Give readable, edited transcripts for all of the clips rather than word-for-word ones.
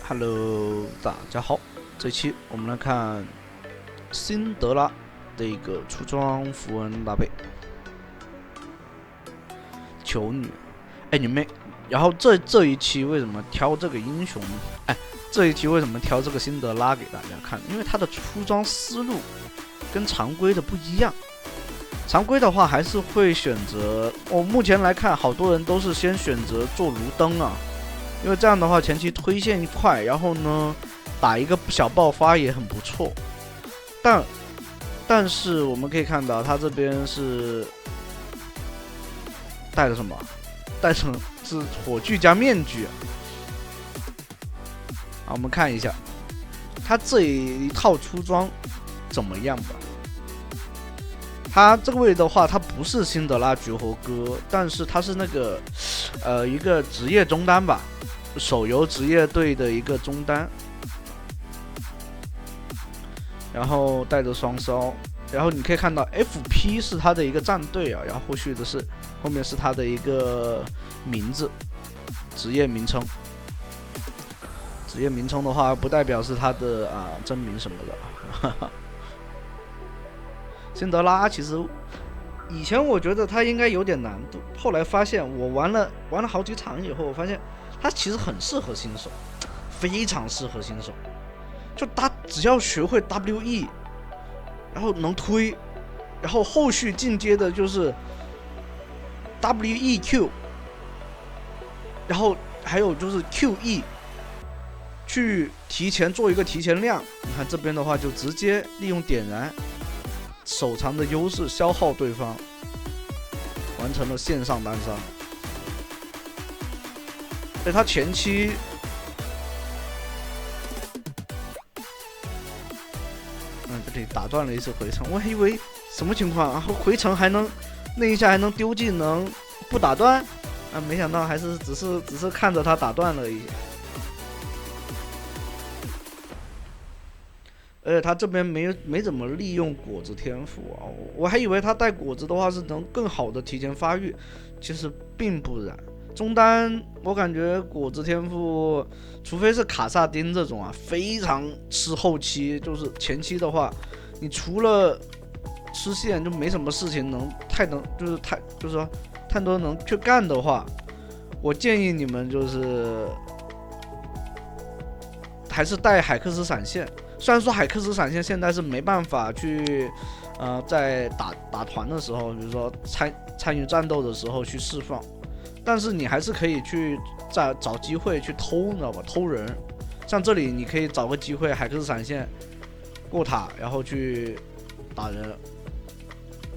Hello，大家好，这期我们来看辛德拉的一个出装符文搭配，囚女。哎，你们，然后这一期为什么挑这个英雄呢？哎，这一期为什么挑这个辛德拉给大家看？因为它的出装思路跟常规的不一样。常规的话还是会选择，我目前来看，好多人都是先选择做炉灯啊。因为这样的话，前期推线快，然后呢，打一个小爆发也很不错。但是我们可以看到，他这边是带着什么？带着是火炬加面具啊。好，我们看一下他这一套出装怎么样吧。他这个位的话，他不是辛德拉绝活哥，但是他是那个一个职业中单吧。手游职业队的一个中单，然后带着双烧，然后你可以看到 FP 是他的一个战队啊，然后后面是他的一个名字，职业名称。职业名称的话，不代表是他的真名什么的。辛德拉其实以前我觉得他应该有点难度，后来发现我玩了好几场以后，我发现他其实很适合新手，非常适合新手。就他只要学会 WE， 然后能推，然后后续进阶的就是 WEQ， 然后还有就是 QE， 去提前做一个提前量。你看这边的话，就直接利用点燃手长的优势消耗对方，完成了线上单杀。所以他前期，这里打断了一次回城，我还以为什么情况啊？回城还能那一下还能丢技能不打断啊？没想到还是只是看着他打断了而已。而且他这边没怎么利用果子天赋啊，我还以为他带果子的话是能更好的提前发育，其实并不然。中单我感觉果子天赋，除非是卡萨丁这种非常吃后期，就是前期的话，你除了吃线就没什么事情太多能去干的话，我建议你们就是还是带海克斯闪现。虽然说海克斯闪现现在是没办法去，在打团的时候，比如说参与战斗的时候去释放。但是你还是可以去找机会去偷，你知道吧？偷人，像这里你可以找个机会，海克斯闪现过塔，然后去打人，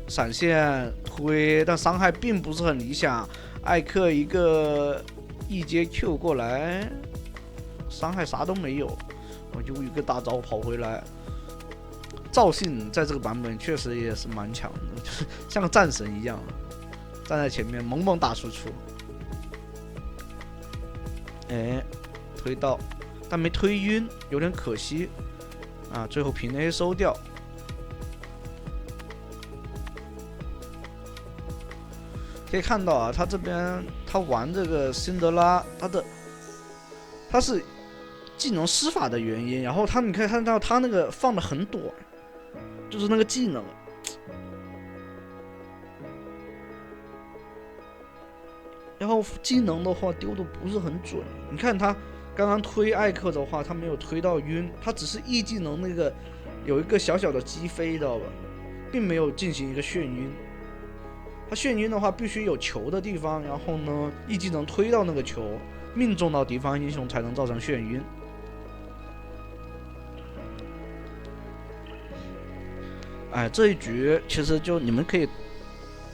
闪现推，但伤害并不是很理想。艾克一个一阶 Q 过来，伤害啥都没有，我就一个大招跑回来。赵信在这个版本确实也是蛮强的，就是像个战神一样，站在前面猛打输出。哎，推到，但没推晕，有点可惜啊！最后平 A 收掉。可以看到啊，他这边他玩这个辛德拉，他是技能施法的原因，然后你可以看到他那个放的很短，就是那个技能。然后技能的话丢的不是很准，你看他刚刚推艾克的话，他没有推到晕，他只是 E 技能那个有一个小小的击飞，知道吧？并没有进行一个眩晕。他眩晕的话必须有球的地方，然后呢 E 技能推到那个球，命中到敌方英雄才能造成眩晕。哎，这一局其实就你们可以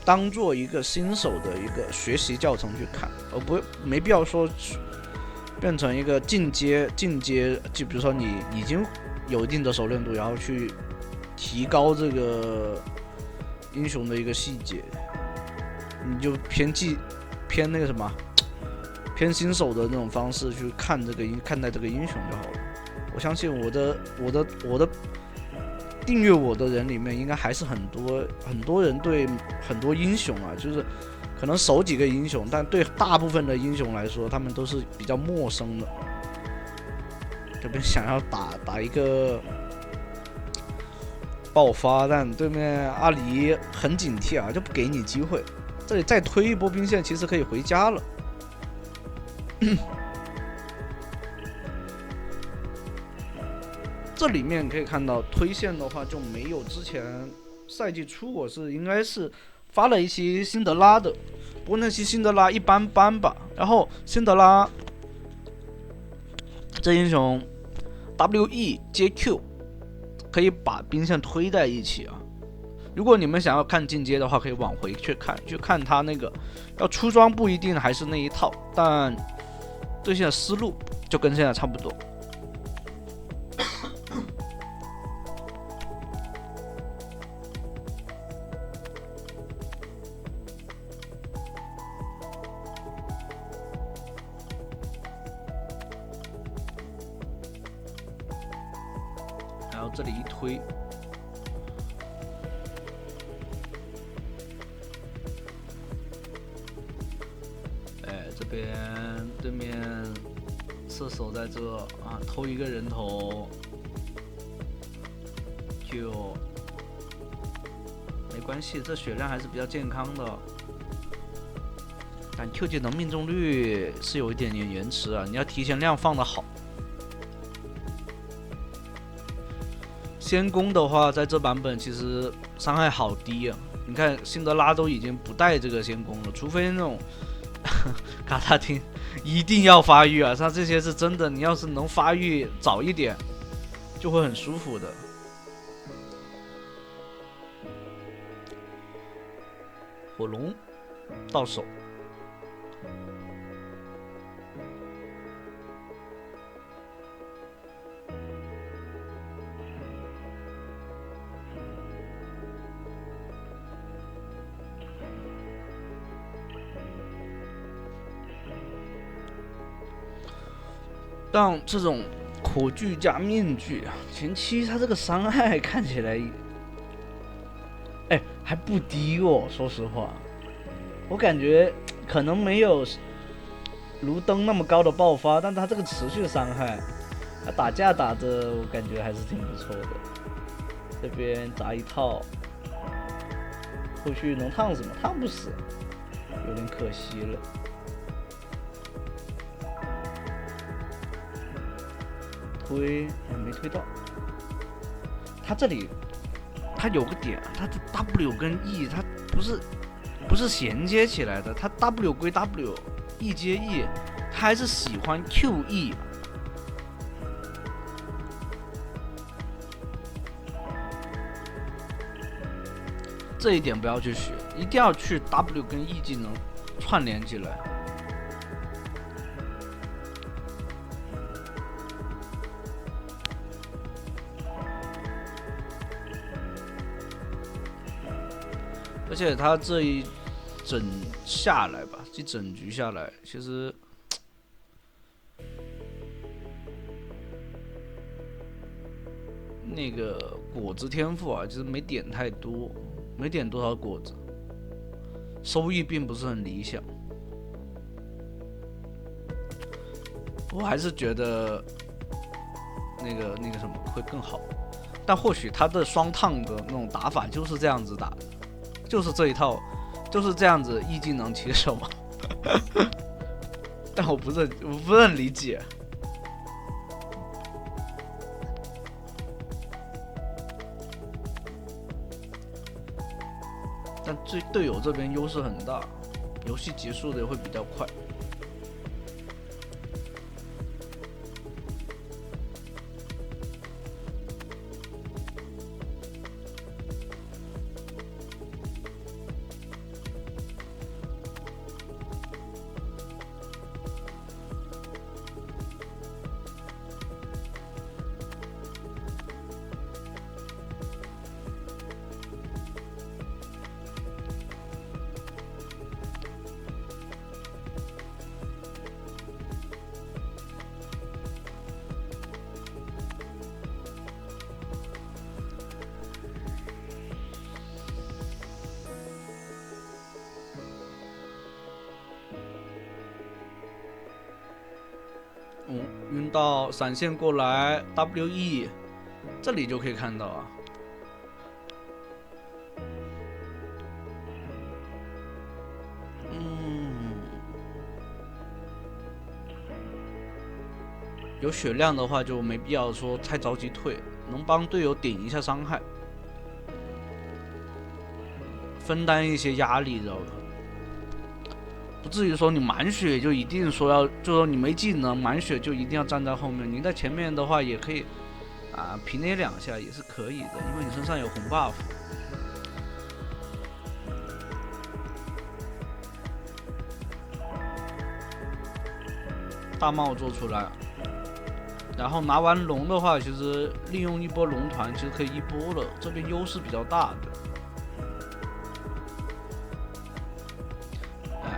当做一个新手的一个学习教程去看，没必要说变成一个进阶，就比如说你已经有一定的熟练度，然后去提高这个英雄的一个细节，你就偏那个什么，偏新手的那种方式去看待这个英雄就好了。我相信我的订阅我的人里面，应该还是很多人对很多英雄就是可能熟几个英雄，但对大部分的英雄来说，他们都是比较陌生的。这边想要打一个爆发，但对面阿离很警惕啊，就不给你机会。这里再推一波兵线，其实可以回家了。这里面可以看到推线的话就没有之前赛季初我应该是发了一期辛德拉的，不过那期辛德拉一般般吧。然后辛德拉这英雄 WE 接 Q 可以把兵线推在一起啊。如果你们想要看进阶的话，可以往回去看他那个要出装不一定还是那一套，但对线的思路就跟现在差不多。然后这里一推，这边对面射手在这啊，偷一个人头就没关系，这血量还是比较健康的。但 Q 技能命中率是有一点点延迟啊，你要提前量放的好。先攻的话，在这版本其实伤害好低啊！你看辛德拉都已经不带这个先攻了，除非那种卡塔汀一定要发育啊，像这些是真的，你要是能发育早一点，就会很舒服的。火龙到手。像这种火炬加面具啊，前期它这个伤害看起来，还不低哦。说实话，我感觉可能没有卢登那么高的爆发，但它这个持续伤害，它打架打着，我感觉还是挺不错的。这边砸一套，后续能烫什么？烫不死，有点可惜了。推没推到，他这里他有个点，他的 W 跟 E 它不是衔接起来的，他 W 归 W，E 接 E， 他还是喜欢 QE。这一点不要去学，一定要去 W 跟 E 技能串联起来。而且他这一整下来吧，一整局下来，其实那个果子天赋啊，其实没点太多，没点多少果子，收益并不是很理想。我还是觉得那个什么会更好，但或许他的双烫的那种打法就是这样子打的。就是这一套，就是这样子一技能起手嘛。但我不是很理解。但队友这边优势很大，游戏结束的也会比较快。晕到闪现过来 WE， 这里就可以看到啊。有血量的话就没必要说太着急退，能帮队友顶一下伤害，分担一些压力，知道吧？不至于说你满血就一定说要，就说你没技能满血就一定要站在后面，你在前面的话也可以平 A 2下也是可以的，因为你身上有红 buff。大帽做出来。然后拿完龙的话，其实利用一波龙团，其实可以一波了，这边优势比较大的。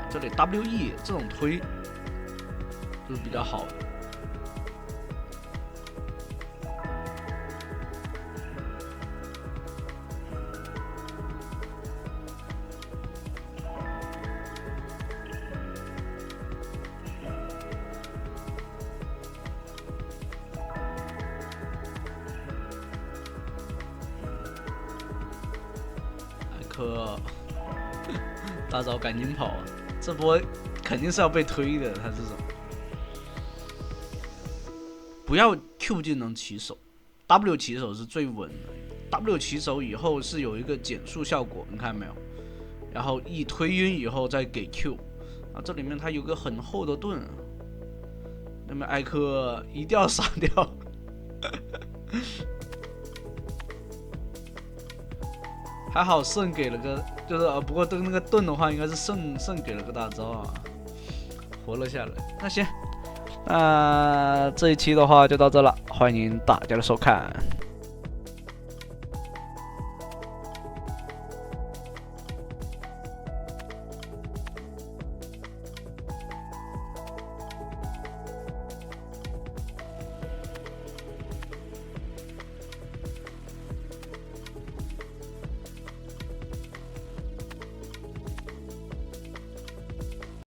这里 WE 这种推就是比较好的。大招赶紧跑啊！这波肯定是要被推的，他这种不要 Q 技能起手 ，W 起手是最稳的。W 起手以后是有一个减速效果，你看没有？然后一推晕以后再给 Q， 这里面它有个很厚的盾，那么艾克一定要杀掉。还好圣给了个，就是不过那个盾的话，应该是圣给了个大招啊，活了下来。那行，这一期的话就到这了，欢迎大家的收看。